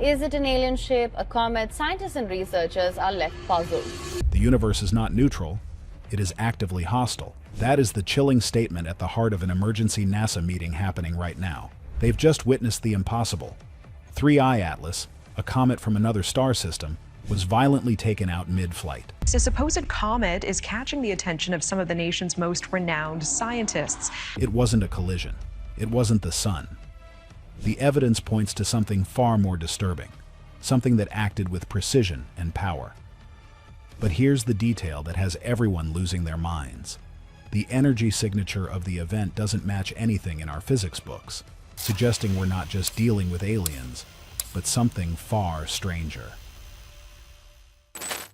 Is it an alien ship, a comet? Scientists and researchers are left puzzled. The universe is not neutral, it is actively hostile. That is the chilling statement at the heart of an emergency NASA meeting happening right now. They've just witnessed the impossible. 3I Atlas, a comet from another star system, was violently taken out mid-flight. A supposed comet is catching the attention of some of the nation's most renowned scientists. It wasn't a collision. It wasn't the sun. The evidence points to something far more disturbing, something that acted with precision and power. But here's the detail that has everyone losing their minds. The energy signature of the event doesn't match anything in our physics books, suggesting we're not just dealing with aliens, but something far stranger.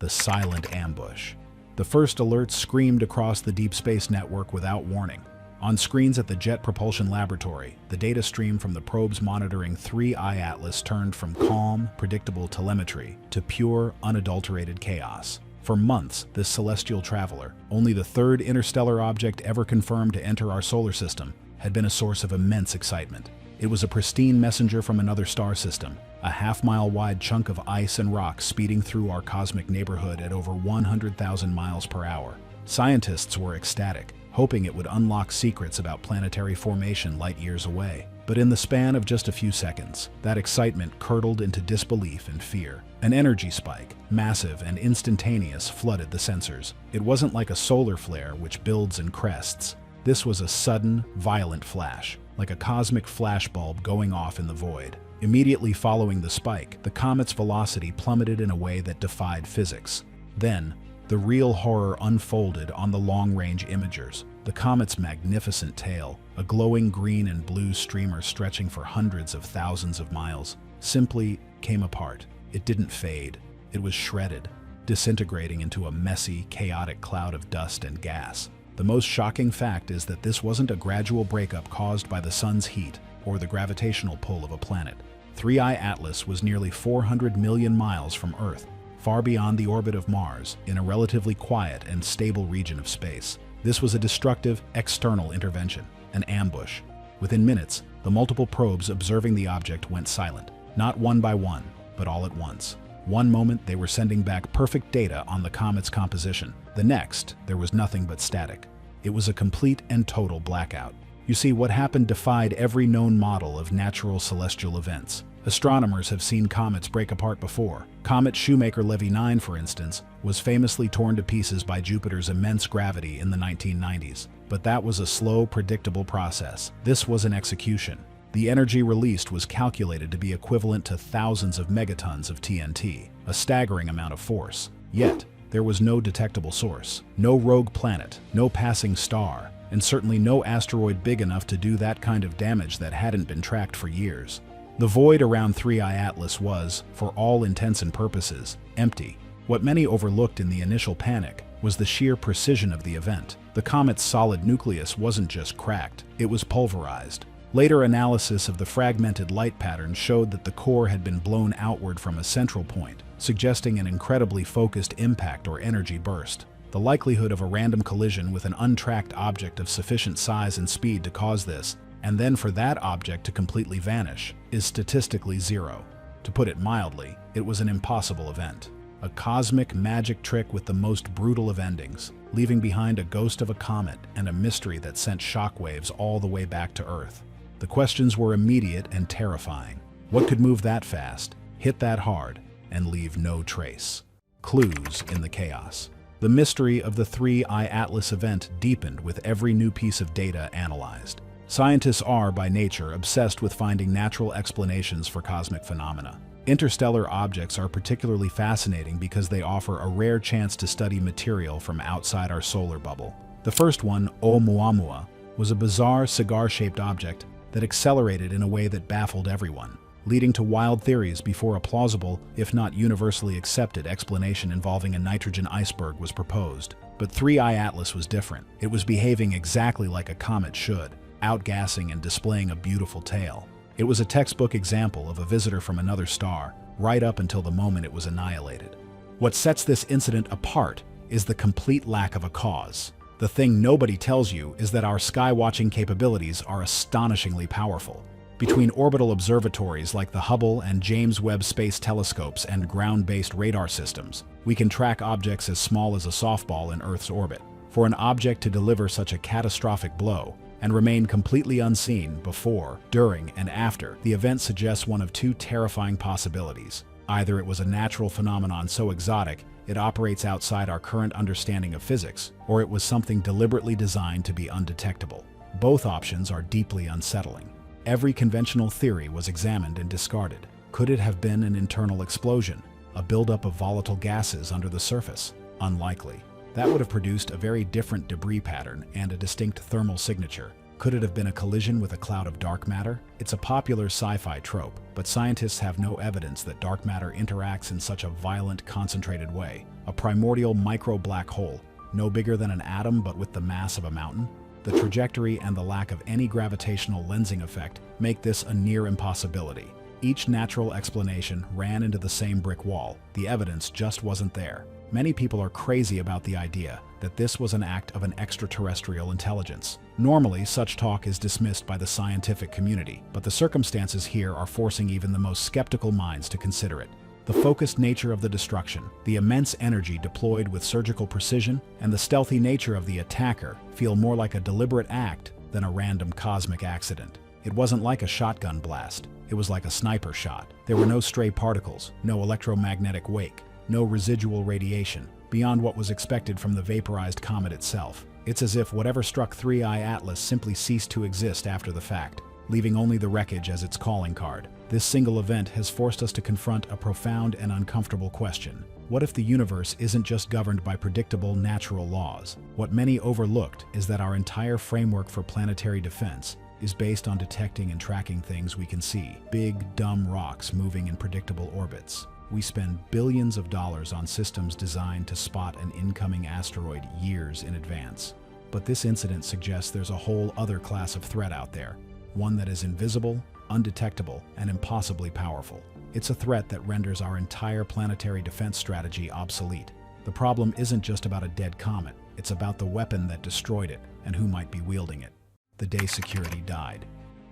The silent ambush. The first alerts screamed across the deep space network without warning. On screens at the Jet Propulsion Laboratory, the data stream from the probes monitoring 3I Atlas turned from calm, predictable telemetry to pure, unadulterated chaos. For months, this celestial traveler, only the third interstellar object ever confirmed to enter our solar system, had been a source of immense excitement. It was a pristine messenger from another star system, a half-mile-wide chunk of ice and rock speeding through our cosmic neighborhood at over 100,000 miles per hour. Scientists were ecstatic, hoping it would unlock secrets about planetary formation light years away. But in the span of just a few seconds, that excitement curdled into disbelief and fear. An energy spike, massive and instantaneous, flooded the sensors. It wasn't like a solar flare which builds and crests. This was a sudden, violent flash, like a cosmic flashbulb going off in the void. Immediately following the spike, the comet's velocity plummeted in a way that defied physics. Then, the real horror unfolded on the long-range imagers. The comet's magnificent tail, a glowing green and blue streamer stretching for hundreds of thousands of miles, simply came apart. It didn't fade. It was shredded, disintegrating into a messy, chaotic cloud of dust and gas. The most shocking fact is that this wasn't a gradual breakup caused by the sun's heat or the gravitational pull of a planet. 3I Atlas was nearly 400 million miles from Earth, far beyond the orbit of Mars, in a relatively quiet and stable region of space. This was a destructive, external intervention, an ambush. Within minutes, the multiple probes observing the object went silent, not one by one, but all at once. One moment, they were sending back perfect data on the comet's composition. The next, there was nothing but static. It was a complete and total blackout. You see, what happened defied every known model of natural celestial events. Astronomers have seen comets break apart before. Comet Shoemaker-Levy 9, for instance, was famously torn to pieces by Jupiter's immense gravity in the 1990s. But that was a slow, predictable process. This was an execution. The energy released was calculated to be equivalent to thousands of megatons of TNT, a staggering amount of force. Yet, there was no detectable source, no rogue planet, no passing star, and certainly no asteroid big enough to do that kind of damage that hadn't been tracked for years. The void around 3I Atlas was, for all intents and purposes, empty. What many overlooked in the initial panic was the sheer precision of the event. The comet's solid nucleus wasn't just cracked, it was pulverized. Later analysis of the fragmented light pattern showed that the core had been blown outward from a central point, suggesting an incredibly focused impact or energy burst. The likelihood of a random collision with an untracked object of sufficient size and speed to cause this, and then for that object to completely vanish, is statistically zero. To put it mildly, it was an impossible event. A cosmic magic trick with the most brutal of endings, leaving behind a ghost of a comet and a mystery that sent shockwaves all the way back to Earth. The questions were immediate and terrifying. What could move that fast, hit that hard, and leave no trace? Clues in the chaos. The mystery of the 3I Atlas event deepened with every new piece of data analyzed. Scientists are, by nature, obsessed with finding natural explanations for cosmic phenomena. Interstellar objects are particularly fascinating because they offer a rare chance to study material from outside our solar bubble. The first one, Oumuamua, was a bizarre cigar-shaped object that accelerated in a way that baffled everyone, leading to wild theories before a plausible, if not universally accepted, explanation involving a nitrogen iceberg was proposed. But 3I Atlas was different. It was behaving exactly like a comet should, outgassing and displaying a beautiful tail. It was a textbook example of a visitor from another star, right up until the moment it was annihilated. What sets this incident apart is the complete lack of a cause. The thing nobody tells you is that our sky-watching capabilities are astonishingly powerful. Between orbital observatories like the Hubble and James Webb Space Telescopes and ground-based radar systems, we can track objects as small as a softball in Earth's orbit. For an object to deliver such a catastrophic blow and remain completely unseen before, during, and after, the event suggests one of two terrifying possibilities. Either it was a natural phenomenon so exotic it operates outside our current understanding of physics, or it was something deliberately designed to be undetectable. Both options are deeply unsettling. Every conventional theory was examined and discarded. Could it have been an internal explosion, a buildup of volatile gases under the surface? Unlikely. That would have produced a very different debris pattern and a distinct thermal signature. Could it have been a collision with a cloud of dark matter? It's a popular sci-fi trope, but scientists have no evidence that dark matter interacts in such a violent, concentrated way. A primordial micro-black hole, no bigger than an atom but with the mass of a mountain? The trajectory and the lack of any gravitational lensing effect make this a near impossibility. Each natural explanation ran into the same brick wall. The evidence just wasn't there. Many people are crazy about the idea that this was an act of an extraterrestrial intelligence. Normally, such talk is dismissed by the scientific community, but the circumstances here are forcing even the most skeptical minds to consider it. The focused nature of the destruction, the immense energy deployed with surgical precision, and the stealthy nature of the attacker feel more like a deliberate act than a random cosmic accident. It wasn't like a shotgun blast. It was like a sniper shot. There were no stray particles, no electromagnetic wake, no residual radiation, beyond what was expected from the vaporized comet itself. It's as if whatever struck 3I Atlas simply ceased to exist after the fact, leaving only the wreckage as its calling card. This single event has forced us to confront a profound and uncomfortable question. What if the universe isn't just governed by predictable natural laws? What many overlooked is that our entire framework for planetary defense is based on detecting and tracking things we can see, big, dumb rocks moving in predictable orbits. We spend billions of dollars on systems designed to spot an incoming asteroid years in advance. But this incident suggests there's a whole other class of threat out there, one that is invisible, undetectable, and impossibly powerful. It's a threat that renders our entire planetary defense strategy obsolete. The problem isn't just about a dead comet, it's about the weapon that destroyed it and who might be wielding it. The day security died.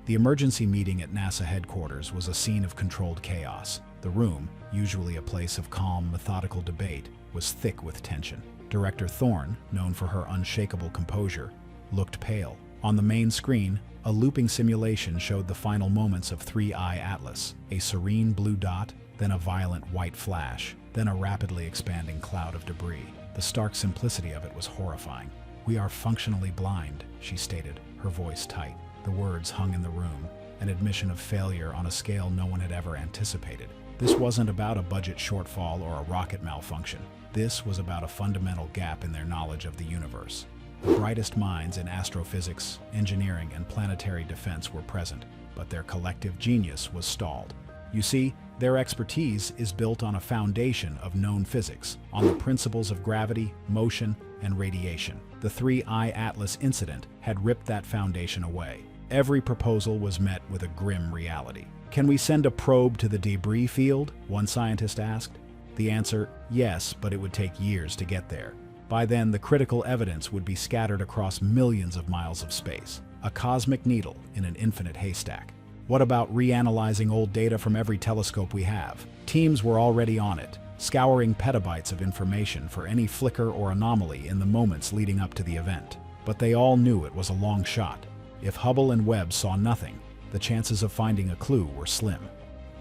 The emergency meeting at NASA headquarters was a scene of controlled chaos. The room, usually a place of calm, methodical debate, was thick with tension. Director Thorne, known for her unshakable composure, looked pale. On the main screen, a looping simulation showed the final moments of 3I Atlas, a serene blue dot, then a violent white flash, then a rapidly expanding cloud of debris. The stark simplicity of it was horrifying. "We are functionally blind," she stated, her voice tight. The words hung in the room, an admission of failure on a scale no one had ever anticipated. This wasn't about a budget shortfall or a rocket malfunction. This was about a fundamental gap in their knowledge of the universe. The brightest minds in astrophysics, engineering, and planetary defense were present, but their collective genius was stalled. You see, their expertise is built on a foundation of known physics, on the principles of gravity, motion, and radiation. The 3I Atlas incident had ripped that foundation away. Every proposal was met with a grim reality. "Can we send a probe to the debris field?" one scientist asked. The answer, yes, but it would take years to get there. By then, the critical evidence would be scattered across millions of miles of space, a cosmic needle in an infinite haystack. What about reanalyzing old data from every telescope we have? Teams were already on it, scouring petabytes of information for any flicker or anomaly in the moments leading up to the event. But they all knew it was a long shot. If Hubble and Webb saw nothing, the chances of finding a clue were slim.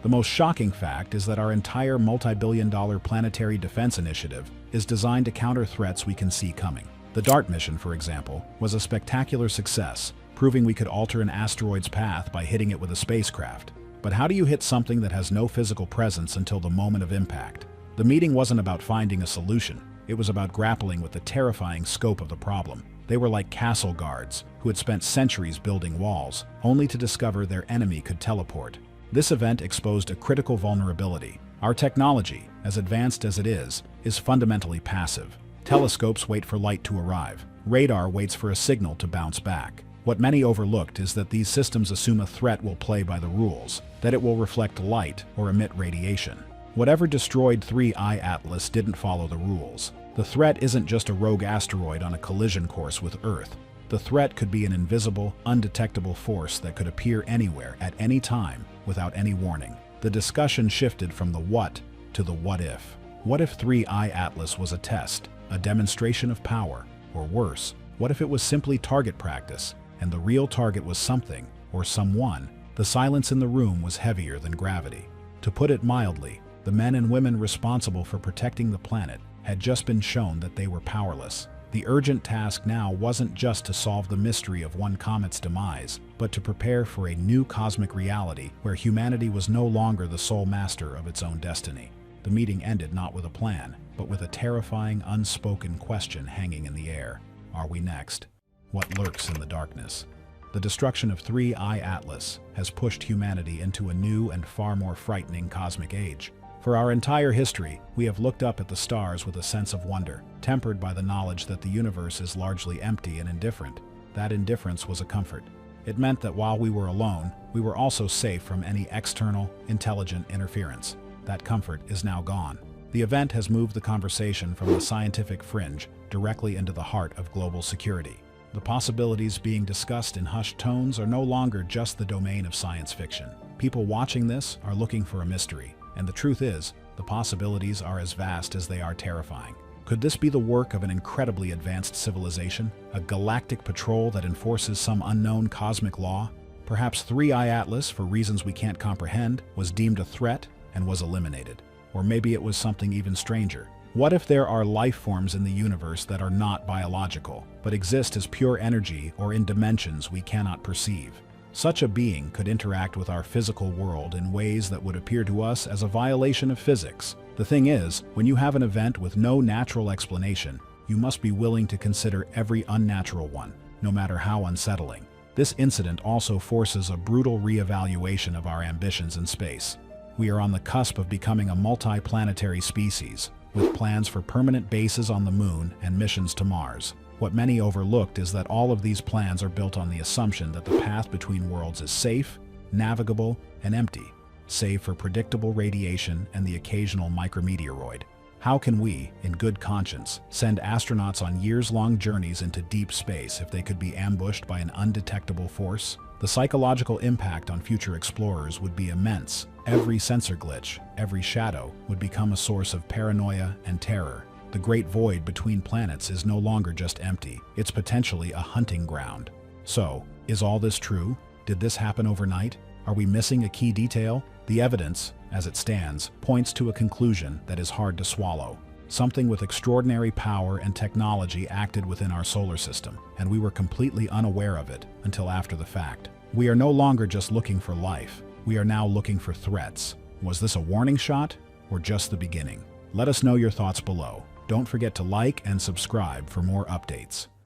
The most shocking fact is that our entire multi-billion-dollar planetary defense initiative is designed to counter threats we can see coming. The DART mission, for example, was a spectacular success, proving we could alter an asteroid's path by hitting it with a spacecraft. But how do you hit something that has no physical presence until the moment of impact? The meeting wasn't about finding a solution. It was about grappling with the terrifying scope of the problem. They were like castle guards who had spent centuries building walls, only to discover their enemy could teleport. This event exposed a critical vulnerability. Our technology, as advanced as it is fundamentally passive. Telescopes wait for light to arrive. Radar waits for a signal to bounce back. What many overlooked is that these systems assume a threat will play by the rules, that it will reflect light or emit radiation. Whatever destroyed 3I Atlas didn't follow the rules. The threat isn't just a rogue asteroid on a collision course with Earth. The threat could be an invisible, undetectable force that could appear anywhere at any time without any warning. The discussion shifted from the what to the what if. What if 3I Atlas was a test, a demonstration of power, or worse, what if it was simply target practice, and the real target was something, or someone? The silence in the room was heavier than gravity. To put it mildly, the men and women responsible for protecting the planet had just been shown that they were powerless. The urgent task now wasn't just to solve the mystery of one comet's demise, but to prepare for a new cosmic reality where humanity was no longer the sole master of its own destiny. The meeting ended not with a plan, but with a terrifying, unspoken question hanging in the air. Are we next? What lurks in the darkness? The destruction of 3I Atlas has pushed humanity into a new and far more frightening cosmic age. For our entire history, we have looked up at the stars with a sense of wonder, tempered by the knowledge that the universe is largely empty and indifferent. That indifference was a comfort. It meant that while we were alone, we were also safe from any external, intelligent interference. That comfort is now gone. The event has moved the conversation from the scientific fringe directly into the heart of global security. The possibilities being discussed in hushed tones are no longer just the domain of science fiction. People watching this are looking for a mystery. And the truth is, the possibilities are as vast as they are terrifying. Could this be the work of an incredibly advanced civilization? A galactic patrol that enforces some unknown cosmic law? Perhaps 3I Atlas, for reasons we can't comprehend, was deemed a threat and was eliminated. Or maybe it was something even stranger. What if there are life forms in the universe that are not biological, but exist as pure energy or in dimensions we cannot perceive? Such a being could interact with our physical world in ways that would appear to us as a violation of physics. The thing is, when you have an event with no natural explanation, you must be willing to consider every unnatural one, no matter how unsettling. This incident also forces a brutal reevaluation of our ambitions in space. We are on the cusp of becoming a multi-planetary species, with plans for permanent bases on the Moon and missions to Mars. What many overlooked is that all of these plans are built on the assumption that the path between worlds is safe, navigable, and empty, save for predictable radiation and the occasional micrometeoroid. How can we, in good conscience, send astronauts on years-long journeys into deep space if they could be ambushed by an undetectable force? The psychological impact on future explorers would be immense. Every sensor glitch, every shadow, would become a source of paranoia and terror. The great void between planets is no longer just empty, it's potentially a hunting ground. So, is all this true? Did this happen overnight? Are we missing a key detail? The evidence, as it stands, points to a conclusion that is hard to swallow. Something with extraordinary power and technology acted within our solar system, and we were completely unaware of it until after the fact. We are no longer just looking for life, we are now looking for threats. Was this a warning shot, or just the beginning? Let us know your thoughts below. Don't forget to like and subscribe for more updates.